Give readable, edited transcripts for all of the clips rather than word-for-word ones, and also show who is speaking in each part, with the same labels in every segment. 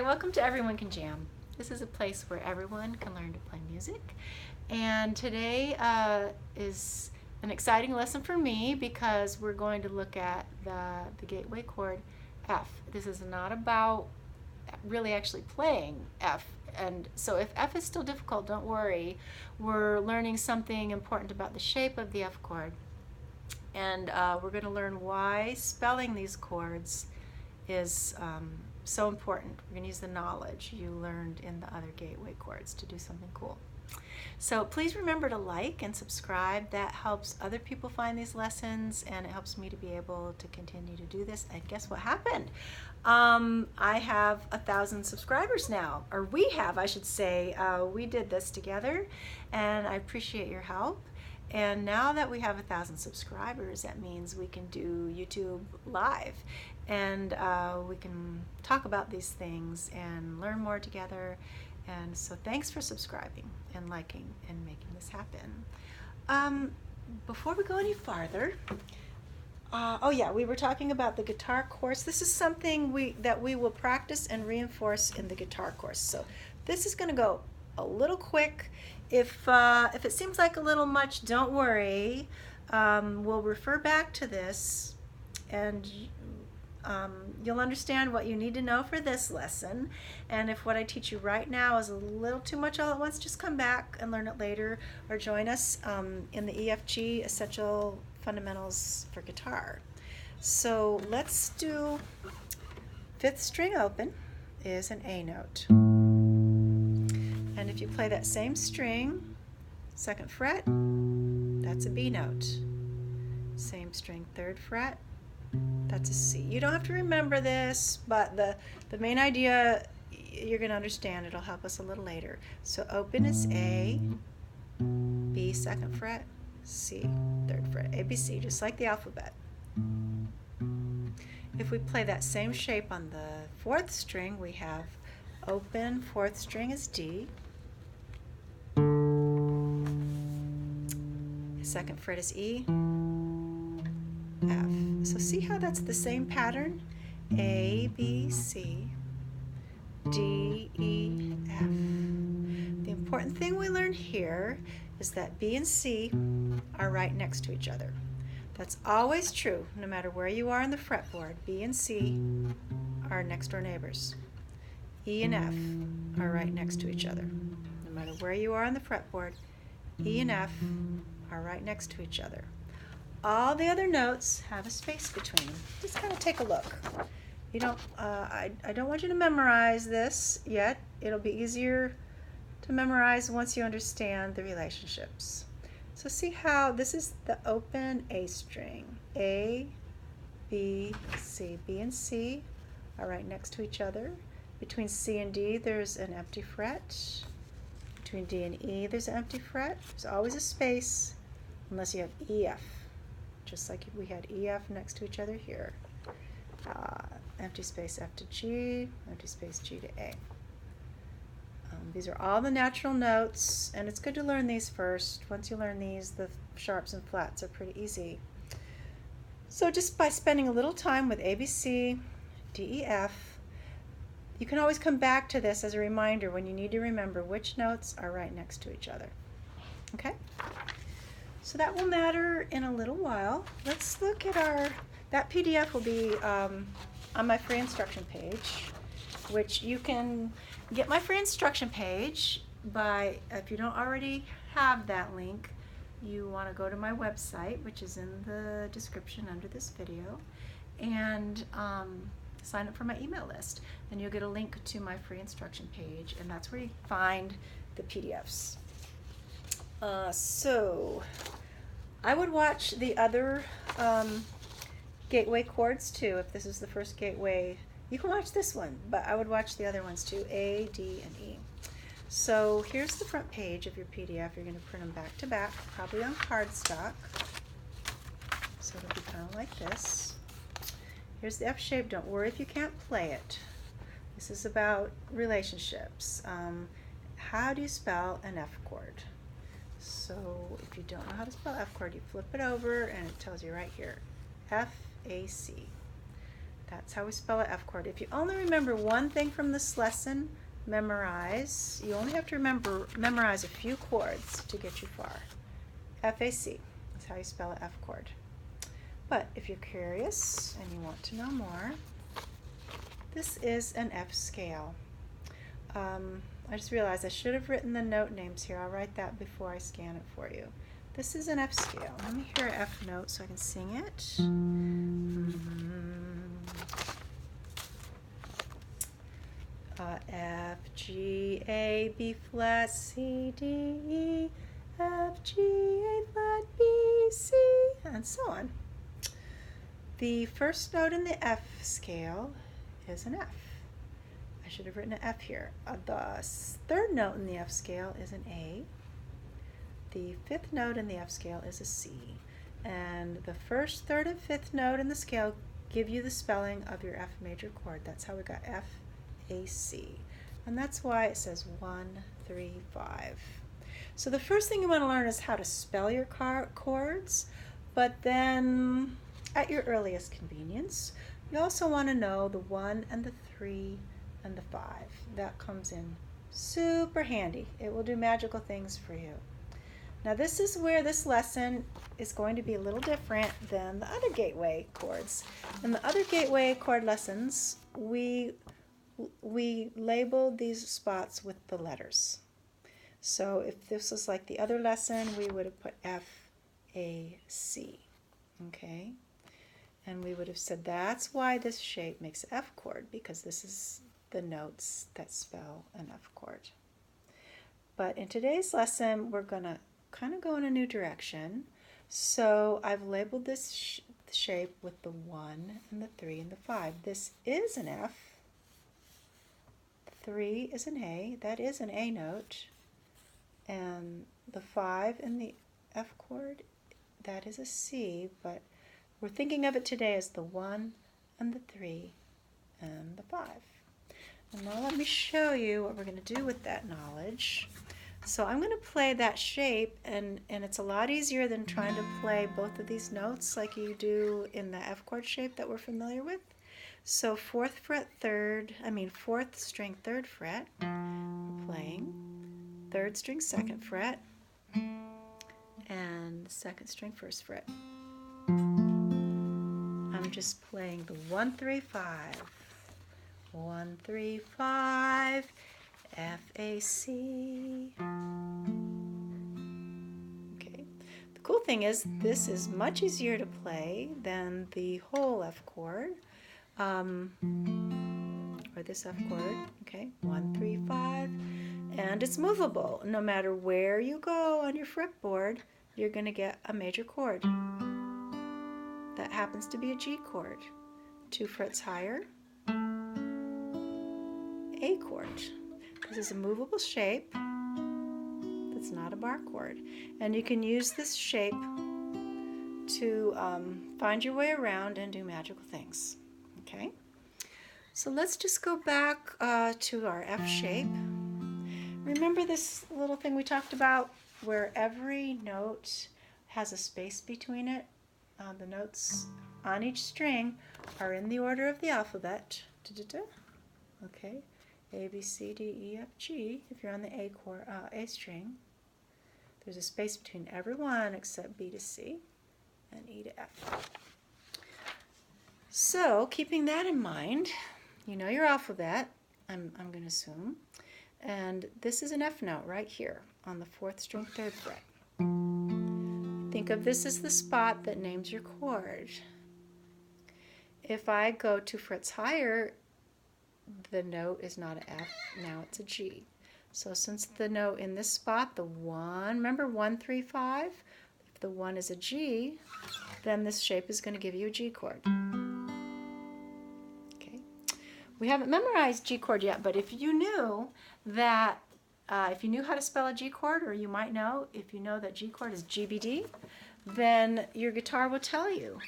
Speaker 1: Hi, welcome to Everyone Can Jam. This is a place where everyone can learn to play music. And today is an exciting lesson for me because we're going to look at the gateway chord F. This is not about really actually playing F. And so if F is still difficult, don't worry. We're learning something important about the shape of the F chord. And we're going to learn why spelling these chords is so important. We're going to use the knowledge you learned in the other gateway chords to do something cool. So please remember to like and subscribe. That helps other people find these lessons, and it helps me to be able to continue to do this. And guess what happened? I have 1,000 subscribers now, or we have, I should say. We did this together, and I appreciate your help. And now that we have 1,000 subscribers, that means we can do YouTube Live, and we can talk about these things and learn more together. And so thanks for subscribing and liking and making this happen. Before we go any farther, we were talking about the guitar course. This is something that we will practice and reinforce in the guitar course. So this is going to go a little quick. If it seems like a little much, don't worry. We'll refer back to this, and you'll understand what you need to know for this lesson. And if what I teach you right now is a little too much all at once, just come back and learn it later, or join us in the EFG Essential Fundamentals for Guitar. So let's do 5th string open is an A note. And if you play that same string, 2nd fret, that's a B note. Same string, 3rd fret, that's a C. You don't have to remember this, but the main idea you're going to understand. It'll help us a little later. So open is A, B 2nd fret, C 3rd fret, A, B, C, just like the alphabet. If we play that same shape on the 4th string, we have open, 4th string is D, 2nd fret is E, F. So see how that's the same pattern? A, B, C, D, E, F. The important thing we learn here is that B and C are right next to each other. That's always true, no matter where you are on the fretboard. B and C are next door neighbors. E and F are right next to each other. No matter where you are on the fretboard, E and F are right next to each other. All the other notes have a space between them. Just kind of take a look. You don't. I don't want you to memorize this yet. It'll be easier to memorize once you understand the relationships. So see how this is the open A string. A, B, C. B and C are right next to each other. Between C and D, there's an empty fret. Between D and E, there's an empty fret. There's always a space, unless you have E, F. Just like we had E, F next to each other here. Empty space F to G, empty space G to A. These are all the natural notes, and it's good to learn these first. Once you learn these, the sharps and flats are pretty easy. So just by spending a little time with A, B, C, D, E, F, you can always come back to this as a reminder when you need to remember which notes are right next to each other. Okay? So that will matter in a little while. Let's look at that PDF will be on my free instruction page, which you can get my free instruction page by, if you don't already have that link, you want to go to my website, which is in the description under this video, and sign up for my email list. Then you'll get a link to my free instruction page, and that's where you find the PDFs. So I would watch the other gateway chords too. If this is the first gateway, you can watch this one, but I would watch the other ones too, A, D, and E. So here's the front page of your PDF. You're going to print them back to back, probably on cardstock. So it'll be kind of like this. Here's the F shape. Don't worry if you can't play it. This is about relationships. How do you spell an F chord? So if you don't know how to spell F chord, you flip it over and it tells you right here, F, A, C. That's how we spell an F chord. If you only remember one thing from this lesson, memorize. You only have to memorize a few chords to get you far. FAC is how you spell an F chord. But if you're curious and you want to know more, this is an F scale. I just realized I should have written the note names here. I'll write that before I scan it for you. This is an F scale. Let me hear an F note so I can sing it. F, G, A, B flat, C, D, E, F, G, A flat, B, C, and so on. The first note in the F scale is an F. I should have written an F here. The third note in the F scale is an A. The fifth note in the F scale is a C. And the first, third, and fifth note in the scale give you the spelling of your F major chord. That's how we got F, A, C. And that's why it says 1, 3, 5. So the first thing you want to learn is how to spell your chords, but then at your earliest convenience, you also want to know the 1 and the 3 and the 5. That comes in super handy. It will do magical things for you. Now this is where this lesson is going to be a little different than the other gateway chords. In the other gateway chord lessons, we labeled these spots with the letters. So if this was like the other lesson, we would have put F, A, C, okay? And we would have said that's why this shape makes an F chord, because this is the notes that spell an F chord. But in today's lesson, we're going to kind of go in a new direction. So I've labeled this shape with the 1 and the 3 and the 5. This is an F. 3 is an A. That is an A note. And the 5 in the F chord, that is a C, but we're thinking of it today as the 1 and the 3 and the 5. And now let me show you what we're going to do with that knowledge. So I'm going to play that shape, and it's a lot easier than trying to play both of these notes like you do in the F chord shape that we're familiar with. So fourth string 3rd fret, we're playing 3rd string 2nd fret, and 2nd string 1st fret. I'm just playing the 1, 3, 5. 1, 3, 5, F, A, C. Okay. The cool thing is this is much easier to play than the whole F chord, or this F chord. Okay, 1, 3, 5, and it's movable. No matter where you go on your fretboard, you're going to get a major chord. That happens to be a G chord. 2 frets higher, A chord. This is a movable shape. That's not a bar chord. And you can use this shape to find your way around and do magical things. Okay? So let's just go back to our F shape. Remember this little thing we talked about where every note has a space between it? The notes on each string are in the order of the alphabet. Okay, A, B, C, D, E, F, G. If you're on the A string, there's a space between every one except B to C and E to F. So, keeping that in mind, you know your alphabet, I'm going to assume, and this is an F note right here on the 4th string 3rd fret. Think of this as the spot that names your chord. If I go 2 frets higher, the note is not an F, now it's a G. So since the note in this spot, the 1, remember 1, 3, 5? If the 1 is a G, then this shape is going to give you a G chord. Okay. We haven't memorized G chord yet, but if you knew that if you knew how to spell a G chord, or you might know, if you know that G chord is GBD, then your guitar will tell you,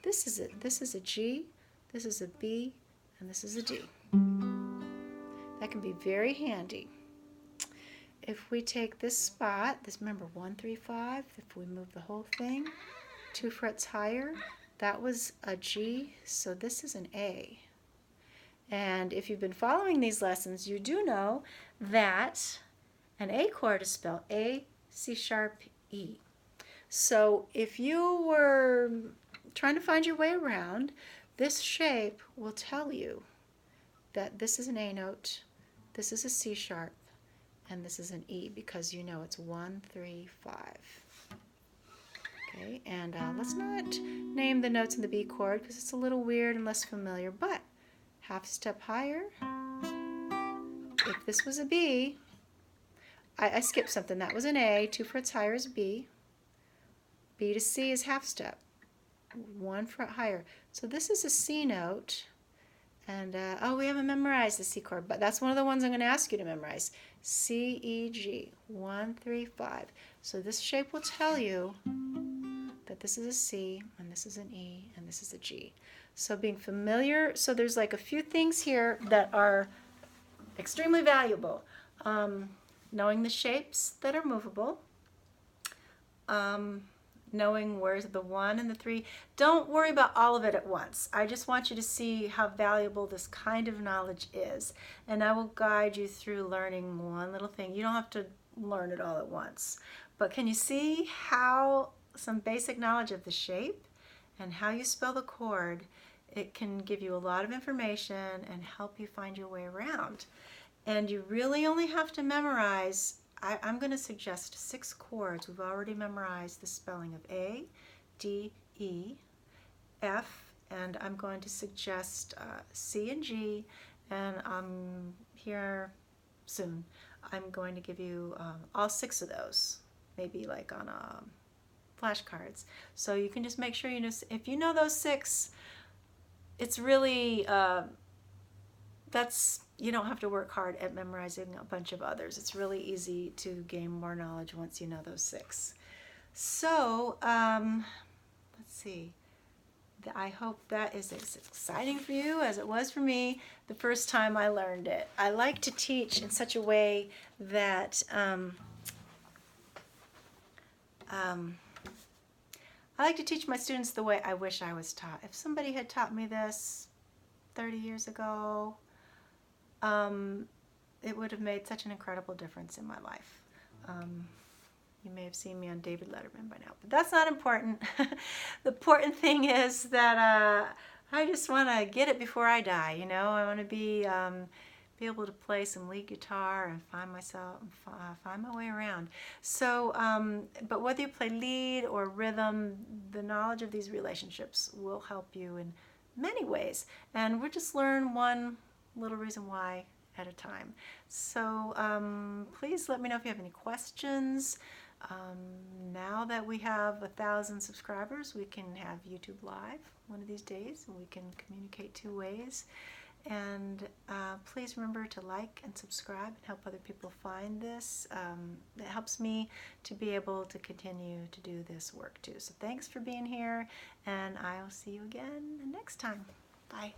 Speaker 1: this is it. This is a G, this is a B, and this is a D. That can be very handy. If we take this spot, remember 1, 3, 5, if we move the whole thing 2 frets higher, That was a G, so this is an A. And if you've been following these lessons, you do know that an A chord is spelled A, C sharp, E. So if you were trying to find your way around, this shape will tell you that this is an A note, this is a C sharp, and this is an E, because you know it's 1, 3, 5. Okay, and let's not name the notes in the B chord because it's a little weird and less familiar, but half step higher. If this was a B, I skipped something. That was an A. 2 frets higher is B. B to C is half step. 1 fret higher. So this is a C note. And, we haven't memorized the C chord, but that's one of the ones I'm going to ask you to memorize. C, E, G. 1, 3, 5. So this shape will tell you that this is a C, and this is an E, and this is a G. So being familiar, so there's like a few things here that are extremely valuable. Knowing the shapes that are movable, knowing where's the 1 and the 3. Don't worry about all of it at once. I just want you to see how valuable this kind of knowledge is. And I will guide you through learning one little thing. You don't have to learn it all at once. But can you see how some basic knowledge of the shape and how you spell the chord, it can give you a lot of information and help you find your way around. And you really only have to memorize, I'm going to suggest 6 chords. We've already memorized the spelling of A, D, E, F, and I'm going to suggest C and G, and here soon I'm going to give you all 6 of those, maybe like on flashcards. So you can just make sure you know, if you know those 6, it's really, you don't have to work hard at memorizing a bunch of others. It's really easy to gain more knowledge once you know those 6. So, let's see. I hope that is as exciting for you as it was for me the first time I learned it. I like to teach in such a way that I like to teach my students the way I wish I was taught. If somebody had taught me this 30 years ago, it would have made such an incredible difference in my life. You may have seen me on David Letterman by now, but that's not important. The important thing is that I just want to get it before I die. You know, I want to be able to play some lead guitar and find my way around. So, but whether you play lead or rhythm, the knowledge of these relationships will help you in many ways. And we'll just learn one little reason why at a time. So please let me know if you have any questions. Now that we have 1,000 subscribers, we can have YouTube Live one of these days, and we can communicate 2 ways. And please remember to like and subscribe and help other people find this. It helps me to be able to continue to do this work too. So thanks for being here, and I'll see you again next time. Bye.